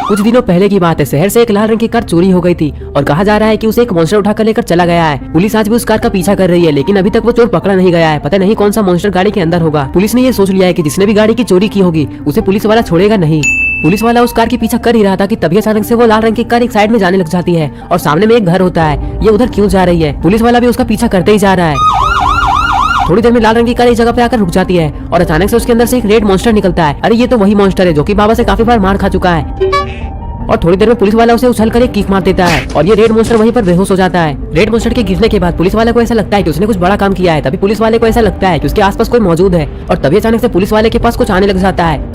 कुछ दिनों पहले की बात है, शहर से एक लाल रंग की कार चोरी हो गई थी और कहा जा रहा है कि उसे एक मॉन्स्टर उठाकर लेकर चला गया है। पुलिस आज भी उस कार का पीछा कर रही है, लेकिन अभी तक वो चोर पकड़ा नहीं गया है। पता नहीं कौन सा मॉन्स्टर गाड़ी के अंदर होगा। पुलिस ने ये सोच लिया है कि जिसने भी गाड़ी की चोरी की होगी उसे पुलिस वाला छोड़ेगा नहीं। पुलिस वाला उस कार के पीछा कर ही रहा था कि तभी अचानक से वो लाल रंग की कार एक साइड में जाने लग जाती है और सामने में एक घर होता है। ये उधर क्यों जा रही है? पुलिस वाला भी उसका पीछा करते ही जा रहा है। थोड़ी देर में लाल रंग की कार एक जगह पे आकर रुक जाती है और अचानक से उसके अंदर से एक रेड मॉन्स्टर निकलता है। अरे ये तो वही मॉन्स्टर है जो कि बाबा से काफी बार मार खा चुका है। और थोड़ी देर में पुलिस वाला उसे उछलकर एक किक मार देता है और ये रेड मॉन्स्टर वहीं पर बेहोश हो जाता है। रेड मॉन्स्टर के गिरने के बाद पुलिस वाले को ऐसा लगता है कि उसने कुछ बड़ा काम किया है। तभी पुलिस वाले को ऐसा लगता है कि उसके आसपास कोई मौजूद है और तभी अचानक से पुलिस वाले के पास कुछ आने लग जाता है।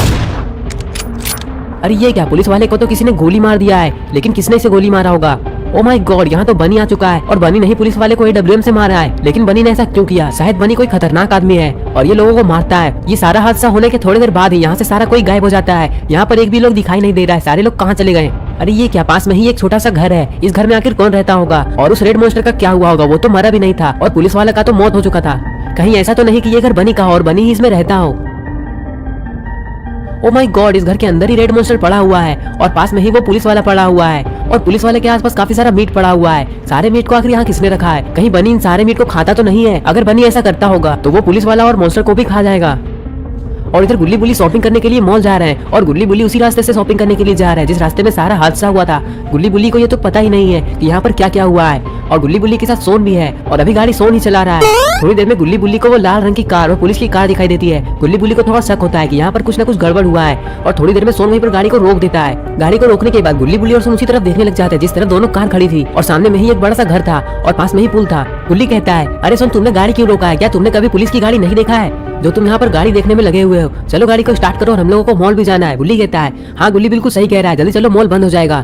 अरे ये क्या, पुलिस वाले को तो किसी ने गोली मार दिया है, लेकिन किसने इसे गोली मारा होगा? ओ माय गॉड, यहाँ तो बनी आ चुका है और बनी नहीं पुलिस वाले को AWM से मारा है। लेकिन बनी ने ऐसा क्यों किया? शायद बनी कोई खतरनाक आदमी है और ये लोगों को मारता है। ये सारा हादसा होने के थोड़ी देर बाद ही यहाँ से सारा कोई गायब हो जाता है। यहाँ पर एक भी लोग दिखाई नहीं दे रहा है। सारे लोग कहाँ चले गए? अरे ये क्या, पास में ही एक छोटा सा घर है। इस घर में आखिर कौन रहता होगा? और उस रेड मॉन्स्टर का क्या हुआ होगा? वो तो मरा भी नहीं था और पुलिस वाला का तो मौत हो चुका था। कहीं ऐसा तो नहीं कि ये घर बनी का हो और बनी ही इसमें रहता हो? ओ माय गॉड, इस घर के अंदर ही रेड मॉन्स्टर पड़ा हुआ है और पास में ही वो पुलिस वाला पड़ा हुआ है और पुलिस वाले के आसपास काफी सारा मीट पड़ा हुआ है। सारे मीट को आखिर यहाँ किसने रखा है? कहीं बनी इन सारे मीट को खाता तो नहीं है? अगर बनी ऐसा करता होगा तो वो पुलिस वाला और मॉन्स्टर को भी खा जाएगा। और इधर गुल्ली बुल्ली शॉपिंग करने के लिए मॉल जा रहे हैं और गुल्ली बुल्ली उसी रास्ते से शॉपिंग करने के लिए जा रहे हैं जिस रास्ते में सारा हादसा हुआ था। गुल्ली बुल्ली को ये तो पता ही नहीं है कि यहाँ पर क्या क्या हुआ है और गुल्ली बुल्ली के साथ सोन भी है और अभी गाड़ी सोन ही चला रहा है। थोड़ी देर में गुल्ली बुल्ली को वो लाल रंग की कार और पुलिस की कार दिखाई देती है। गुल्ली बुल्ली को थोड़ा शक होता है कि यहाँ पर कुछ न कुछ गड़बड़ हुआ है और थोड़ी देर में सोन वहीं पर गाड़ी को रोक देता है। गाड़ी को रोकने के बाद गुल्ली बुल्ली और सोन उसी तरफ देखने लग जाते हैं जिस तरफ दोनों कार खड़ी थी और सामने में ही एक बड़ा सा घर था और पास में ही पुल था। गुल्ली कहता है, अरे सोन, तुमने गाड़ी क्यों रोका है? क्या तुमने कभी पुलिस की गाड़ी नहीं देखा है जो तुम यहाँ पर गाड़ी देखने में लगे हुए हो? चलो गाड़ी को स्टार्ट करो और हम लोगों को मॉल भी जाना है। गुल्ली कहता है, हाँ गुल्ली बिल्कुल सही कह रहा है, जल्दी चलो मॉल बंद हो जाएगा।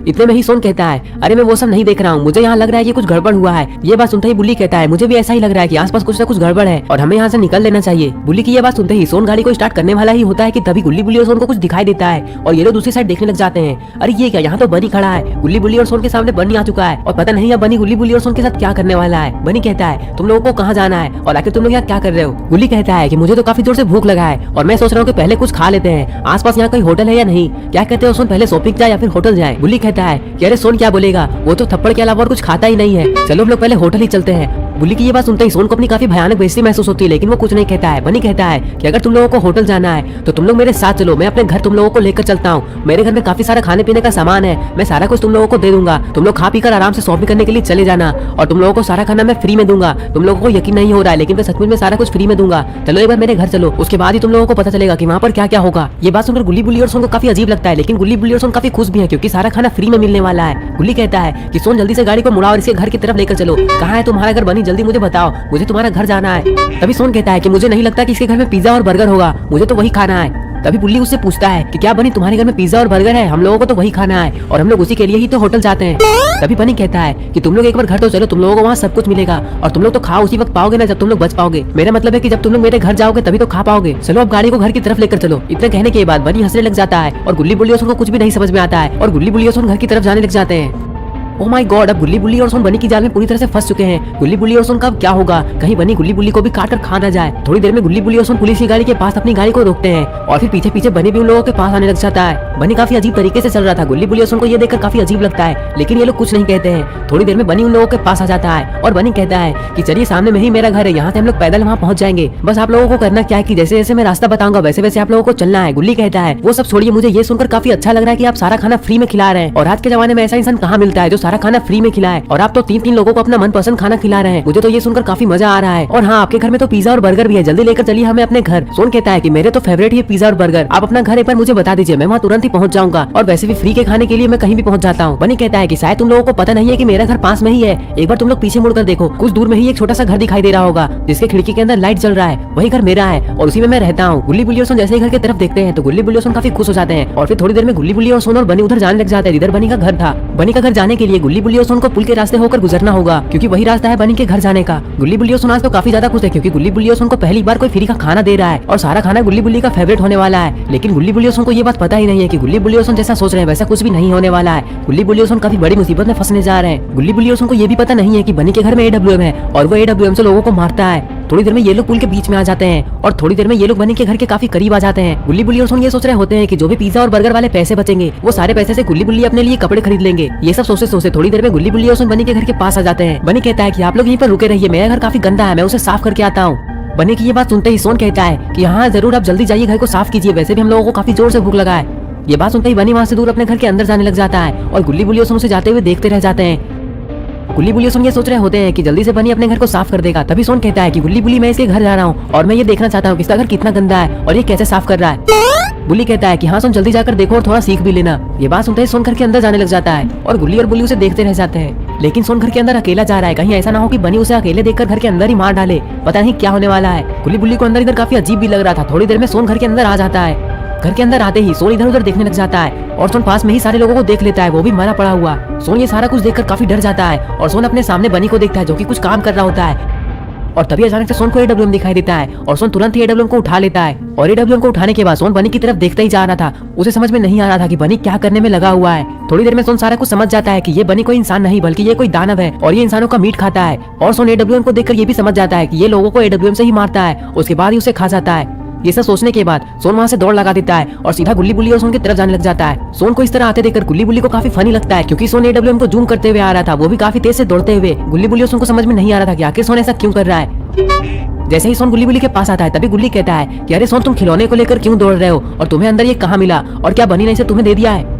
इतने में ही सोन कहता है, अरे मैं वो सब नहीं देख रहा हूँ, मुझे यहाँ लग रहा है कि कुछ गड़बड़ हुआ है। ये बात सुनते ही बुल्ली कहता है, मुझे भी ऐसा ही लग रहा है कि आसपास कुछ न कुछ गड़बड़ है और हमें यहाँ से निकल लेना चाहिए। बुल्ली की ये बात सुनते ही सोन गाड़ी को स्टार्ट करने वाला ही होता है कि तभी गुल्ली बुल्ली और सोन को कुछ दिखाई देता है और ये लोग दूसरी साइड देखने लग जाते हैं। अरे ये क्या, यहाँ तो बनी खड़ा है। गुल्ली बुल्ली और सोन के सामने बनी आ चुका है और पता नहीं अब बनी गुल्ली बुल्ली और सोन के साथ क्या करने वाला है। बनी कहता है, तुम लोगों को कहाँ जाना है और आखिर तुम लोग यहाँ क्या कर रहे हो? गुल्ली कहता है कि मुझे तो काफी जोर से भूख लगा है और मैं सोच रहा हूँ कि पहले कुछ खा लेते हैं। आसपास यहाँ कोई होटल है या नहीं? क्या कहते हो सोन, पहले शॉपिंग जाए या फिर होटल जाए? गुल्ली कहता है कि अरे सोन क्या बोलेगा, वो तो थप्पड़ के अलावा और कुछ खाता ही नहीं है, चलो हम लोग पहले होटल ही चलते हैं। बुल्ली की ये बात सुनते ही सोन को अपनी काफी भयानक बेइज्जती महसूस होती है, लेकिन वो कुछ नहीं कहता है। बनी कहता है कि अगर तुम लोगों को होटल जाना है तो तुम लोग मेरे साथ चलो, मैं अपने घर तुम लोगों को लेकर चलता हूँ। मेरे घर में काफी सारा खाने पीने का सामान है, मैं सारा कुछ तुम लोगों को दे दूंगा। तुम लोग खा पी कर आराम से शॉपिंग करने के लिए चले जाना और तुम लोगों को सारा खाना मैं फ्री में दूंगा। तुम लोगों को यकीन नहीं हो रहा है, लेकिन मैं सचमुच में सारा कुछ फ्री में दूंगा। चलो एक बार मेरे घर चलो, उसके बाद ही तुम लोगों को पता चलेगा कि वहाँ पर क्या क्या होगा। ये बात सुनकर गुल्ली बुल्ली और सोन को काफी अजीब लगता है, लेकिन गुल्ली बुल्ली और सोन काफी खुश भी है क्योंकि सारा खाना फ्री में मिलने वाला है। गुल्ली कहता है कि सोन जल्दी से गाड़ी को मुड़ाओ और इसके घर की तरफ लेकर चलो। कहाँ है तुम्हारा घर बनी? जल्दी मुझे बताओ, मुझे तुम्हारा घर जाना है। तभी सोन कहता है कि मुझे नहीं लगता कि इसके घर में पिज्जा और बर्गर होगा, मुझे तो वही खाना है। तभी बुल्ली उससे पूछता है कि क्या बनी तुम्हारे घर में पिज्जा और बर्गर है? हम लोगों को तो वही खाना है और हम लोग उसी के लिए ही तो होटल जाते हैं। तभी बनी कहता है कि तुम लोग एक बार घर तो चलो, तुम लोगों को वहाँ सब कुछ मिलेगा और तुम लोग तो खा उसी वक्त पाओगे ना जब तुम लोग बच पाओगे। मेरा मतलब है कि जब तुम लोग मेरे घर जाओगे तभी तो खा पाओगे। चलो अब गाड़ी को घर की तरफ लेकर चलो। इतना कहने के बाद बनी हंसने लग जाता है और गुल्ली बुल्ली और सोन को कुछ भी नहीं समझ में आता है और गुल्ली बुल्ली और सोन घर की तरफ जाने लग जाते हैं। ओह माय गॉड, अब गुल्ली बुल्ली और सोन बनी की जाल में पूरी तरह से फंस चुके हैं। गुल्ली बुल्ली और सोन का अब क्या होगा? कहीं बनी गुल्ली बुल्ली को भी काट कर खा ना जाए। थोड़ी देर में गुल्ली बुल्ली और सोन पुलिस की गाड़ी के पास अपनी गाड़ी को रोकते हैं और फिर पीछे पीछे बनी भी उन लोगों के पास आने लग जाता है। बनी काफी अजीब तरीके से चल रहा था। गुल्ली बुल्ली और सोन को ये देखकर काफी अजीब लगता है, लेकिन ये लोग कुछ नहीं कहते हैं। थोड़ी देर में बनी उन लोगों के पास आ जाता है और बनी कहता है कि चलिए सामने में ही मेरा घर है, यहाँ से हम लोग पैदल वहाँ पहुँच जाएंगे। बस आप लोगों को करना क्या है कि जैसे जैसे मैं रास्ता बताऊंगा वैसे वैसे आप लोगों को चलना है। गुल्ली कहता है वो सब छोड़िए, मुझे ये सुनकर काफी अच्छा लग रहा है कि आप सारा खाना फ्री में खिला रहे हैं और आज के जमाने में ऐसा इंसान कहाँ मिलता है जो सारा खाना फ्री में खिलाए और आप तो तीन लोगों को अपना मनपसंद खाना खिला रहे हैं। मुझे तो ये सुनकर काफी मजा आ रहा है। और हाँ, आपके घर में तो पिज्जा और बर्गर भी है, जल्दी लेकर चलिए हमें अपने घर। सोन कहता है कि मेरे तो फेवरेट ही पिज्जा और बर्गर, आप अपना घर एक बार मुझे बता दीजिए, मैं वहाँ तुरंत ही पहुँच जाऊंगा और वैसे भी फ्री के खाने के लिए मैं कहीं भी पहुँच जाता हूँ। बनी कहता है कि शायद तुम लोगों को पता नहीं है कि मेरा घर पास में ही है, एक बार तुम लोग पीछे मुड़कर देखो, कुछ दूर में ही एक छोटा सा घर दिखाई दे रहा होगा जिसके खिड़की के अंदर लाइट जल रहा है, वही घर मेरा है और उसी में मैं रहता हूँ। गुल्ली बुल्ली और सोन जैसे ही घर की तरफ देखते हैं तो गुल्ली बुल्ली और सोन काफी खुश हो जाते हैं और फिर थोड़ी देर में गुल्ली बुल्ली और सोन और बनी उधर जाने लग जाते हैं जिधर बनी का घर था। बनी का घर जाने के लिए ये गुल्ली बुल्ली और सोन को पुल के रास्ते होकर गुजरना होगा, क्योंकि वही रास्ता है बनी के घर जाने का। गुल्ली बुल्ली और सोन आज तो काफी ज्यादा खुश है, क्योंकि गुल्ली बुल्ली और सोन को पहली बार कोई फ्री का खाना दे रहा है और सारा खाना गुल्ली बुल्ली का फेवरेट होने वाला है। लेकिन गुल्ली बुल्ली और सोन को ये बात पता ही नहीं है कि गुल्ली बुल्ली और सोन जैसा सोच रहे हैं वैसा कुछ भी नहीं होने वाला है। गुल्ली बुल्ली और सोन काफी बड़ी मुसीबत में फंसने जा रहे हैं। गुल्ली बुल्ली और सोन को ये भी पता नहीं है कि बनी के घर में AWM है और वो AWM से लोगों को मारता है। थोड़ी देर में ये लोग पुल के बीच में आ जाते हैं और थोड़ी देर में ये लोग बनी के घर के काफी करीब आ जाते हैं। गुल्ली बुल्ली और सोन ये सोच रहे होते हैं कि जो भी पिज्जा और बर्गर वाले पैसे बचेंगे वो सारे पैसे से गुल्ली बुल्ली अपने लिए कपड़े खरीद लेंगे। ये सब सोचते सोचते थोड़ी देर में गुल्ली बुल्ली और सोन बनी के घर के पास आ जाते हैं। बनी कहता है कि आप लोग यहीं पर रुके रहिए, मेरा घर काफी गंदा है, मैं उसे साफ करके आता हूँ। बनी की ये बात सुनते ही सोन कहता है कि हाँ जरूर, आप जल्दी जाइए, घर को साफ कीजिए, वैसे भी हम लोगों को काफी जोर से भूख लगा है। ये बात सुनते ही बनी वहाँ से दूर अपने घर के अंदर जाने लग जाता है और गुल्ली बुल्ली और सोन उसे जाते हुए देखते रह जाते हैं। गुल्ली बुल्ली और सोन ये सोच रहे होते हैं कि जल्दी से बनी अपने घर को साफ कर देगा। तभी सोन कहता है कि गुल्ली बुल्ली, मैं इसके घर जा रहा हूँ और मैं ये देखना चाहता हूँ कि इसका घर कितना गंदा है और ये कैसे साफ कर रहा है। बुल्ली कहता है कि हाँ सोन, जल्दी जाकर देखो और थोड़ा सीख भी लेना। ये बात सुनते ही सोन घर के अंदर जाने लग जाता है और गुल्ली और बुल्ली उसे देखते रह जाते हैं। लेकिन सोन घर के अंदर अकेला जा रहा है, कहीं ऐसा ना हो कि बनी उसे अकेले देखकर घर के अंदर ही मार डाले। पता नहीं क्या होने वाला है। गुल्ली बुल्ली को अंदर इधर काफी अजीब भी लग रहा था। थोड़ी देर में सोन घर के अंदर आ जाता है। घर के अंदर आते ही सोन इधर उधर देखने लग जाता है और सोन पास में ही सारे लोगों को देख लेता है, वो भी मरा पड़ा हुआ। सोन ये सारा कुछ देखकर काफी डर जाता है और सोन अपने सामने बनी को देखता है जो कि कुछ काम कर रहा होता है। और तभी अचानक से सोन को AWM दिखाई देता है और सोन तुरंत ही AWM को उठा लेता है। और AWM को उठाने के बाद सोन बनी की तरफ देखता ही जा रहा था। उसे समझ में नहीं आ रहा था कि बनी क्या करने में लगा हुआ है। थोड़ी देर में सोन सारा कुछ समझ जाता है कि ये बनी कोई इंसान नहीं बल्कि ये कोई दानव है और ये इंसानों का मीट खाता है। और सोन AWM को देखकर ये भी समझ जाता है कि ये लोगों को AWM से ही मारता है, उसके बाद ही उसे खा जाता है। ये सब सोचने के बाद सोन वहाँ से दौड़ लगा देता है और सीधा गुल्ली बुल्ली और सोन की तरफ जाने लग जाता है। सोन को इस तरह आते देखकर गुल्ली बुल्ली को काफी फनी लगता है, क्योंकि सोन AWM को जूम करते हुए आ रहा था, वो भी काफी तेज से दौड़ते हुए। गुल्ली बुल्ली और सोन को समझ में नहीं आ रहा था कि आखिर सोन ऐसा क्यों कर रहा है। जैसे ही सोन गुल्ली बुल्ली के पास आता है तभी गुल्ली कहता है कि अरे सोन, तुम खिलौने को लेकर क्यों दौड़ रहे हो और तुम्हें अंदर ये कहाँ मिला और क्या बनी ने इसे तुम्हें दे दिया है।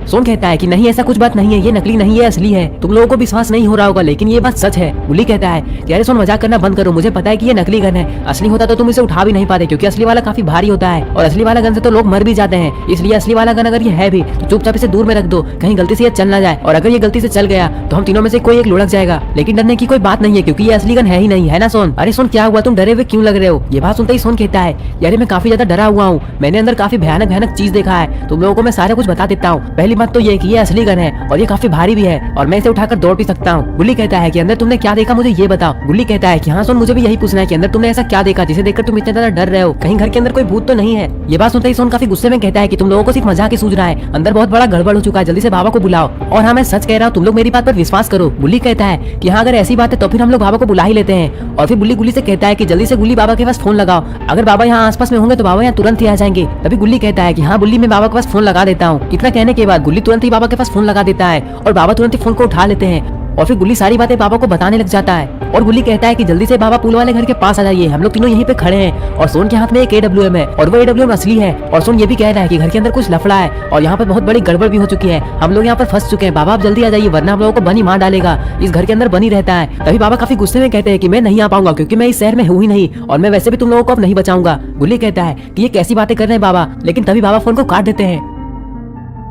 सोन कहता है कि नहीं, ऐसा कुछ बात नहीं है, ये नकली नहीं है, असली है। तुम लोगों को विश्वास नहीं हो रहा होगा लेकिन ये बात सच है। गुल्ली कहता है कि अरे सोन, मजाक करना बंद करो, मुझे पता है कि ये नकली गन है, असली होता तो तुम इसे उठा भी नहीं पाते, क्योंकि असली वाला काफी भारी होता है और असली वाला गन से तो लोग मर भी जाते हैं। इसलिए असली वाला गन अगर ये है भी तो चुपचाप इसे दूर में रख दो, कहीं गलती से ये चल ना जाए, और अगर ये गलती से चल गया तो हम तीनों में से कोई एक लुढ़क जाएगा। लेकिन डरने की कोई बात नहीं है, क्योंकि ये असली गन है ही नहीं, है ना सोन। अरे सोन, क्या हुआ, तुम डरे हुए क्यों लग रहे हो। ये बात सुनते ही सोन कहता है यार, मैं काफी ज्यादा डरा हुआ हूँ, मैंने अंदर काफी भयानक भयानक चीज देखा है, तुम लोगों को मैं सारा कुछ बता देता हूँ। पहली बात तो ये कि ये असली गन है और ये काफी भारी भी है और मैं इसे उठाकर दौड़ भी सकता हूँ। गुल्ली कहता है कि अंदर तुमने क्या देखा, मुझे ये बताओ। गुल्ली कहता है कि हाँ सोन, मुझे भी यही पूछना है कि अंदर तुमने ऐसा क्या देखा जिसे देखकर तुम इतने ज्यादा डर रहे हो, कहीं घर के अंदर कोई भूत तो नहीं है। ये बात सुनते ही सोन काफी गुस्से में कहता है कि तुम लोगों को सिर्फ मजाक ही सूझ रहा है, अंदर बहुत बड़ा गड़बड़ हो चुका है, जल्दी से बाबा को बुलाओ। और हाँ, मैं सच कह रहा हूँ, तुम लोग मेरी बात पर विश्वास करो। गुल्ली कहता है कि हाँ, अगर ऐसी बात है तो फिर हम लोग बाबा को बुला ही लेते हैं। और फिर बुल्ली गुल्ली से कहता है कि जल्दी से गुल्ली बाबा के पास फोन लगाओ, अगर बाबा यहाँ आसपास में होंगे तो बाबा यहाँ तुरंत ही आ जाएंगे। तभी गुल्ली कहता है कि हाँ बुल्ली, मैं बाबा के पास फोन लगा देता हूँ। इतना कहने के बाद गुल्ली तुरंत ही बाबा के पास फोन लगा देता है और बाबा तुरंत ही फोन को उठा लेते हैं और फिर गुल्ली सारी बातें बाबा को बताने लग जाता है। और गुल्ली कहता है कि जल्दी से बाबा पुल वाले घर के पास आ जाइए, हम लोग तीनों यहीं पे खड़े हैं। और सोन के हाथ में एक AWM है और वो AWM असली है। और सोन ये भी कह रहा है कि घर के अंदर कुछ लफड़ा है और यहाँ पर बहुत बड़ी गड़बड़ भी हो चुकी है, हम लोग यहाँ पर फंस चुके हैं, बाबा आप जल्दी आ जाइए वरना हम लोगों को बनी मार डालेगा, इस घर के अंदर बनी रहता है। तभी बाबा काफी गुस्से में कहते हैं कि मैं नहीं आ पाऊंगा, क्योंकि मैं इस शहर में हूँ ही नहीं और मैं वैसे भी तुम लोगों को अब नहीं बचाऊंगा। गुल्ली कहता है कि ये कैसी बातें कर रहे हैं बाबा, लेकिन तभी बाबा फोन को काट देते हैं।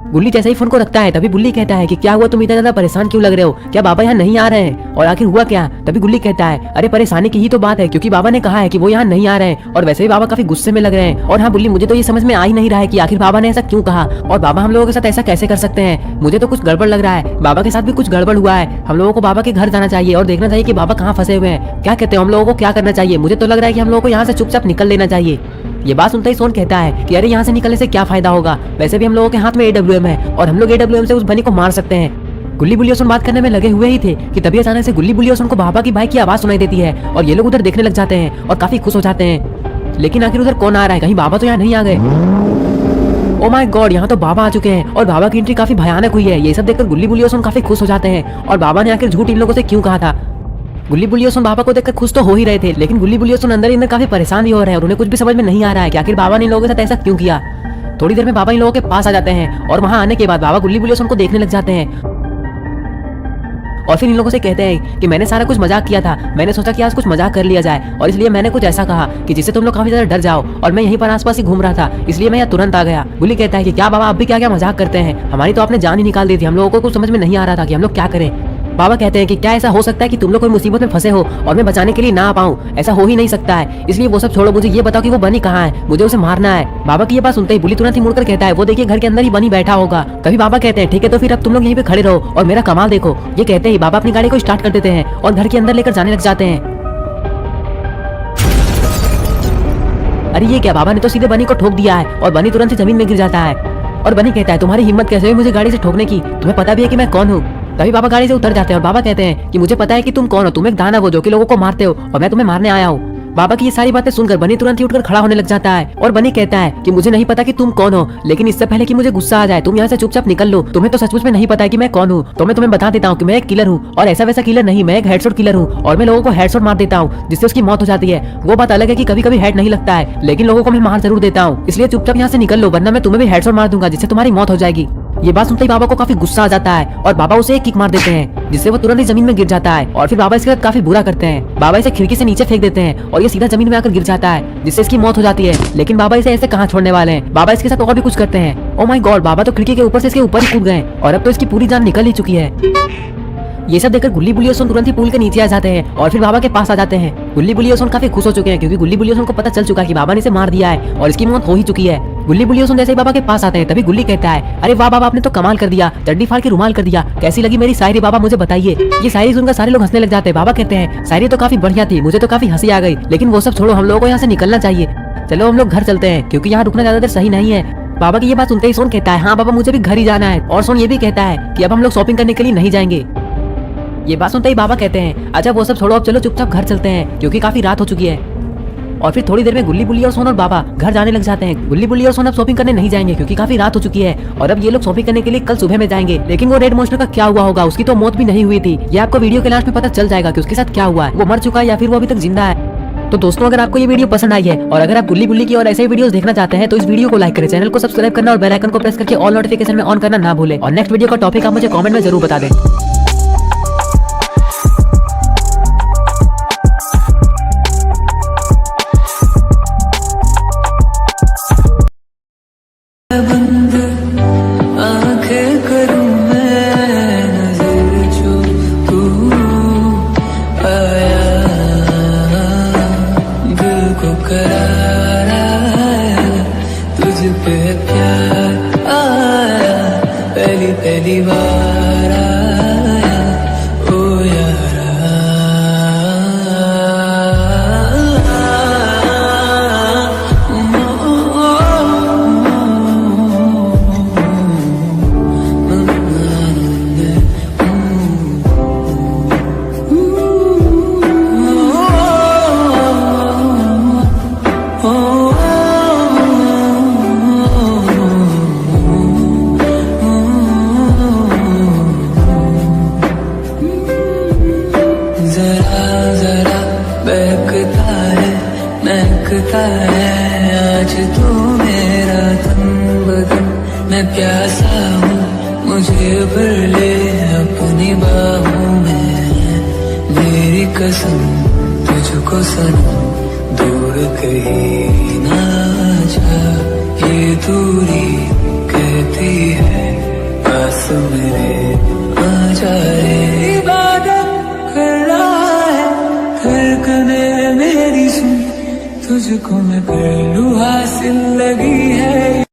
गुल्ली जैसे ही फोन को रखता है तभी बुल्ली कहता है कि क्या हुआ, तुम इतना ज्यादा परेशान क्यों लग रहे हो, क्या बाबा यहाँ नहीं आ रहे हैं और आखिर हुआ क्या। तभी गुल्ली कहता है अरे परेशानी की ही तो बात है, क्योंकि बाबा ने कहा है कि वो यहाँ नहीं आ रहे हैं और वैसे भी बाबा काफी गुस्से में लग रहे हैं। और हाँ बुल्ली, मुझे तो ये समझ में आ ही नहीं रहा है कि आखिर बाबा ने ऐसा क्यों कहा और बाबा हम लोगों के साथ ऐसा कैसे कर सकते हैं। मुझे तो कुछ गड़बड़ लग रहा है, बाबा के साथ भी कुछ गड़बड़ हुआ है। हम लोगों को बाबा के घर जाना चाहिए और देखना चाहिए कि बाबा कहाँ फंसे हुए हैं। क्या कहते हो, हम लोगों को क्या करना चाहिए। मुझे तो लग रहा है कि हम लोगों को यहाँ से चुपचाप निकल लेना चाहिए। ये बात सुनते ही सोन कहता है कि अरे यहाँ से निकलने से क्या फायदा होगा, वैसे भी हम लोगों के हाथ में AWM है और हम लोग AWM से उस बनी को मार सकते हैं। गुल्ली बुल्ली और सोन बात करने में लगे हुए ही थे कि तभी अचानक से गुल्ली बुल्ली और सोन को बाबा की बाइक की आवाज सुनाई देती है और ये लोग उधर देखने लग जाते हैं और काफी खुश हो जाते हैं। लेकिन आखिर उधर कौन आ रहा है, कहीं बाबा तो यहाँ नहीं आ गए। ओ माय गॉड, यहाँ तो बाबा आ चुके हैं और बाबा की एंट्री काफी भयानक हुई है। ये सब देखकर गुल्ली बुल्ली और सोन काफी खुश हो जाते हैं और बाबा ने आखिर झूठ इन लोगों से क्यों कहा था। गुल्ली बुल्ली और सोन बाबा को देखकर खुश तो हो ही रहे थे, लेकिन गुल्ली बुल्ली और सोन अंदर ही अंदर काफी परेशान भी हो रहे हैं और उन्हें कुछ भी समझ में नहीं आ रहा है कि आखिर बाबा ने इन लोगों के साथ ऐसा क्यों किया। थोड़ी देर में बाबा इन लोगों के पास आ जाते हैं और वहां आने के बाद बाबा गुल्ली बुल्ली और सोन को देखने लग जाते हैं और फिर इन लोगों से कहते हैं कि मैंने सारा कुछ मजाक किया था, मैंने सोचा कि आज कुछ मजाक कर लिया जाए और इसलिए मैंने कुछ ऐसा कहा कि जिससे तुम लोग काफी ज्यादा डर जाओ और मैं यहीं पर आसपास ही घूम रहा था, इसलिए मैं यहाँ तुरंत आ गया। गुल्ली कहता है कि क्या बाबा आप भी क्या क्या मजाक करते हैं, हमारी तो आपने जान ही निकाल दी थी, हम लोगों को कुछ समझ में नहीं आ रहा था कि हम लोग क्या करें। बाबा कहते हैं कि क्या ऐसा हो सकता है कि तुम लोग कोई मुसीबत में फंसे हो और मैं बचाने के लिए ना आ पाऊँ? ऐसा हो ही नहीं सकता है। इसलिए वो सब छोड़ो, मुझे ये बताओ कि वो बनी कहाँ है, मुझे उसे मारना है। बाबा की ये बात सुनते ही बुल्ली तुरंत ही मुड़कर कहता है, वो देखिए घर के अंदर ही बनी बैठा होगा। तभी बाबा कहते हैं, ठीक है तो फिर अब तुम लोग यहीं पे खड़े रहो और मेरा कमाल देखो। ये कहते ही बाबा अपनी गाड़ी को स्टार्ट कर देते हैं और घर के अंदर लेकर जाने लग जाते हैं। अरे ये क्या, बाबा ने तो सीधे बनी को ठोक दिया है और बनी तुरंत ही जमीन में गिर जाता है। और बनी कहता है, तुम्हारी हिम्मत कैसे हुई मुझे गाड़ी से ठोकने की? तुम्हें पता भी है कि मैं कौन हूँ? तभी बाबा गाड़ी से उतर जाते हैं और बाबा कहते हैं कि मुझे पता है कि तुम कौन हो, तुम एक दानव हो जो कि लोगों को मारते हो और मैं तुम्हें मारने आया हूँ। बाबा की ये सारी बातें सुनकर बनी तुरंत ही उठकर खड़ा होने लग जाता है और बनी कहता है कि मुझे नहीं पता कि तुम कौन हो, लेकिन इससे पहले कि मुझे गुस्सा आ जाए तुम यहाँ से चुपचाप निकल लो। तुम्हें तो सचमुच में नहीं पता है कि मैं कौन हूँ, तो मैं तुम्हें बता देता हूँ कि मैं एक किलर हूँ और ऐसा वैसा किलर नहीं, मैं एक हेडशॉट किलर हूँ और मैं लोगों को हेडशॉट मार देता हूँ जिससे उसकी मौत हो जाती है। वो बात अलग है कि कभी कभी हेड नहीं लगता है, लेकिन लोगों को मैं मार जरूर देता हूँ। इसलिए चुपचाप यहाँ से निकल लो वरना मैं तुम्हें भी हेडशॉट मार दूंगा जिससे तुम्हारी मौत हो जाएगी। ये बात सुनते ही बाबा को काफी गुस्सा आ जाता है और बाबा उसे एक किक मार देते हैं जिससे वो तुरंत ही जमीन में गिर जाता है। और फिर बाबा इसके साथ काफी बुरा करते हैं, बाबा इसे खिड़की से नीचे फेंक देते हैं और ये सीधा जमीन में आकर गिर जाता है जिससे इसकी मौत हो जाती है। लेकिन बाबा इसे ऐसे कहाँ छोड़ने वाले हैं, बाबा इसके साथ और भी कुछ करते हैं। ओ माय गॉड, बाबा तो खिड़की के ऊपर से इसके ऊपर ही कूद गए और अब तो इसकी पूरी जान निकल ही चुकी है। ये सब देखकर गुल्ली बुल्ली और सोन तुरंत ही पुल के नीचे आ जाते हैं और फिर बाबा के पास आ जाते हैं। गुल्ली बुल्ली और सोन काफी खुश हो चुके हैं क्योंकि गुल्ली बुल्ली और सोन को पता चल चुका है कि बाबा ने इसे मार दिया है और इसकी मौत हो ही चुकी है। गुल्ली बुल्ली और सोन जैसे ही बाबा के पास आते हैं तभी गुल्ली कहता है, अरे वाह बाबा, आपने तो कमाल कर दिया, चड्डी फाड़ के रुमाल कर दिया। कैसी लगी मेरी शायरी बाबा, मुझे बताइए। ये शायरी सुनकर सारे लोग हंसने लग जाते हैं। बाबा कहते हैं, शायरी तो काफी बढ़िया थी, मुझे तो काफी हंसी आ गई, लेकिन वो सब छोड़ो, हम लोगों को यहाँ से निकलना चाहिए। चलो हम लोग घर चलते हैं क्योंकि यहाँ रुकना ज्यादा देर सही नहीं है। बाबा की ये बात सुनते ही सोन कहता है, हाँ बाबा, मुझे भी घर ही जाना है। और सोन ये भी कहता है कि अब हम लोग शॉपिंग करने के लिए नहीं जाएंगे। ये बात सुनते ही बाबा कहते हैं, अच्छा वो सब छोड़ो, अब चलो चुपचाप घर चलते हैं क्योंकि काफी रात हो चुकी है। और फिर थोड़ी देर में गुल्ली बुल्ली और सोन और बाबा घर जाने लग जाते हैं। गुल्ली बुल्ली और सोन अब शॉपिंग करने नहीं जाएंगे क्योंकि काफी रात हो चुकी है और अब ये लोग शॉपिंग करने के लिए कल सुबह में जाएंगे। लेकिन वो रेड मॉन्स्टर का क्या हुआ होगा, उसकी तो मौत भी नहीं हुई थी। ये आपको वीडियो के लास्ट में पता चल जाएगा कि उसके साथ क्या हुआ है, वो मर चुका है या फिर वो अभी तक जिंदा है। तो दोस्तों, अगर आपको ये वीडियो पसंद आई है और अगर आप गुल्ली बुल्ली की और ऐसे ही वीडियोस देखना चाहते हैं तो इस वीडियो को लाइक करें, चैनल को सब्सक्राइब करना और बेल आइकन को प्रेस करके ऑल नोटिफिकेशन में ऑन करना ना भूलें। और नेक्स्ट वीडियो का टॉपिक आप मुझे कमेंट में जरूर बता दें। बंद आंखें करूं मैं, नजर जो तू आया, दिल को करार आया, तुझ पे प्यार आया, पहली पहली बार आया, ओ यारा। महकता है आज तो मेरा तन बदन, मैं प्यासा हूँ, मुझे भर ले अपनी बाहों में। मेरी कसम तुझको सनम, दूर कहीं ना जा, ये दूरी कहती है पास मेरे आ जाए। इबादत कर रहा है धड़कने मेरी सुन, तुझको मैं कर लूं हासिल लगी है।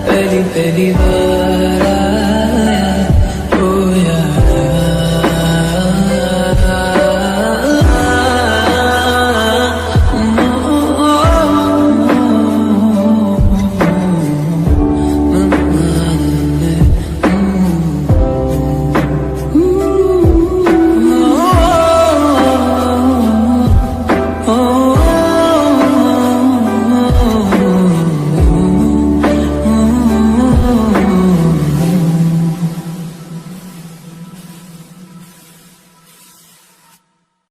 पहली पहली बार